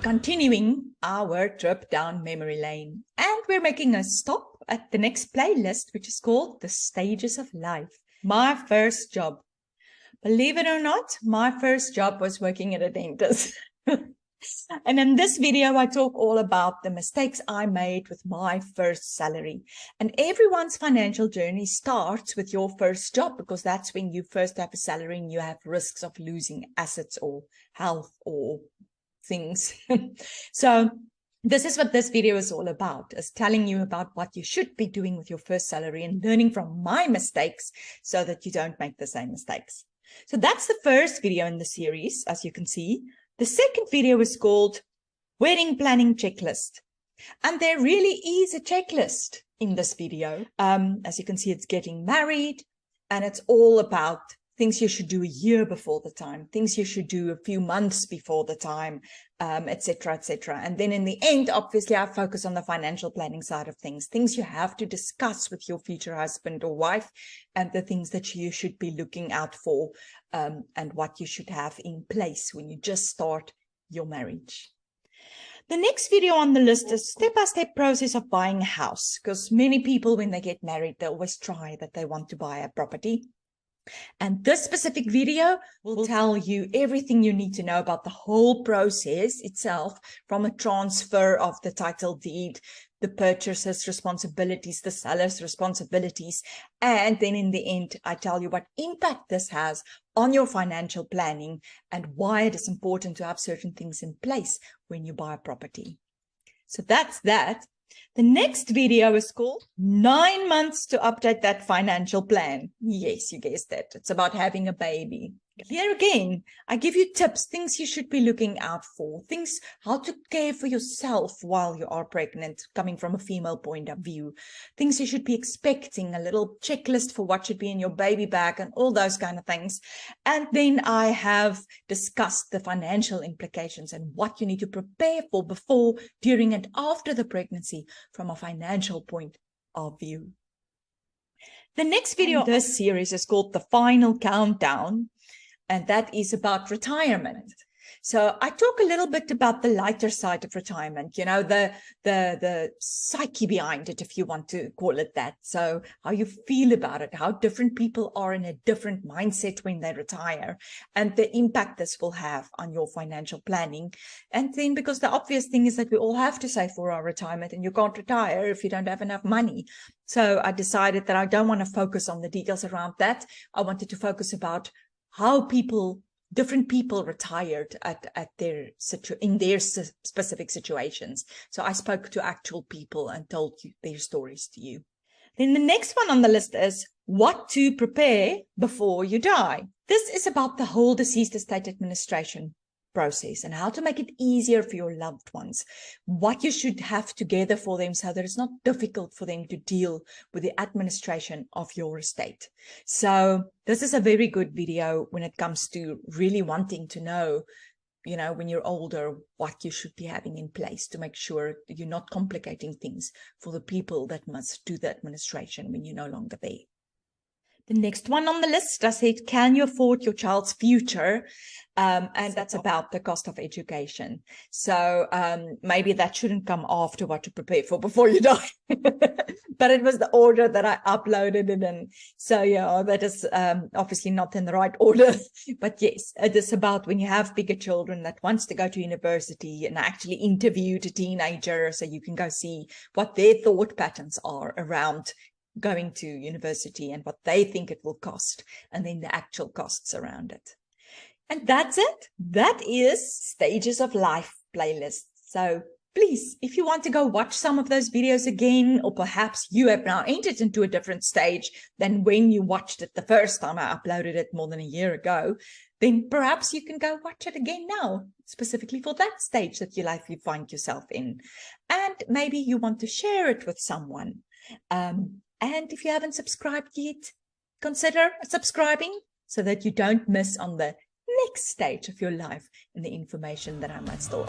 continuing our trip down memory lane, and we're making a stop at the next playlist, which is called The Stages of Life. My first job. Believe it or not, my first job was working at a dentist. And in this video, I talk all about the mistakes I made with my first salary. And everyone's financial journey starts with your first job, because that's when you first have a salary and you have risks of losing assets or health or things. So this is what this video is all about, is telling you about what you should be doing with your first salary and learning from my mistakes so that you don't make the same mistakes. So that's the first video in the series, as you can see. The second video is called Wedding Planning Checklist. And there really is a checklist in this video. As you can see, it's getting married, and it's all about things you should do a year before the time, things you should do a few months before the time, etc., etc. And then in the end, obviously, I focus on the financial planning side of things you have to discuss with your future husband or wife, and the things that you should be looking out for, and what you should have in place when you just start your marriage. The next video on the list is step-by-step process of buying a house, because many people, when they get married, they always try that they want to buy a property. And this specific video will tell you everything you need to know about the whole process itself, from a transfer of the title deed, the purchaser's responsibilities, the seller's responsibilities, and then in the end, I tell you what impact this has on your financial planning and why it is important to have certain things in place when you buy a property. So that's that. The next video is called 9 months to update that financial plan. Yes, you guessed it. It's about having a baby. Here again, I give you tips, things you should be looking out for, things, how to care for yourself while you are pregnant, coming from a female point of view, things you should be expecting, a little checklist for what should be in your baby bag and all those kind of things. And then I have discussed the financial implications and what you need to prepare for before, during, and after the pregnancy from a financial point of view. The next video in this series is called The Final Countdown. And that is about retirement. So I talk a little bit about the lighter side of retirement, you know, the psyche behind it, if you want to call it that. So how you feel about it, how different people are in a different mindset when they retire, and the impact this will have on your financial planning. And then, because the obvious thing is that we all have to save for our retirement, and you can't retire if you don't have enough money. So I decided that I don't want to focus on the details around that. I wanted to focus about how different people retired in their specific situations. So I spoke to actual people and told you their stories to you. Then the next one on the list is what to prepare before you die. This is about the whole deceased estate administration process and how to make it easier for your loved ones, what you should have together for them so that it's not difficult for them to deal with the administration of your estate. So this is a very good video when it comes to really wanting to know, you know, when you're older, what you should be having in place to make sure that you're not complicating things for the people that must do the administration when you're no longer there. The next one on the list, I said, can you afford your child's future? And that's about the cost of education. So maybe that shouldn't come after what to prepare for before you die. But it was the order that I uploaded it in. So yeah, that is obviously not in the right order. But yes, it is about when you have bigger children that wants to go to university, and actually interviewed a teenager so you can go see what their thought patterns are around going to university and what they think it will cost, and then the actual costs around it. And that's it. That is Stages of Life playlist. So please, if you want to go watch some of those videos again, or perhaps you have now entered into a different stage than when you watched it the first time I uploaded it more than a year ago, then perhaps you can go watch it again now, specifically for that stage that you likely find yourself in. And maybe you want to share it with someone. And if you haven't subscribed yet, consider subscribing so that you don't miss on the next stage of your life and the information that I might store.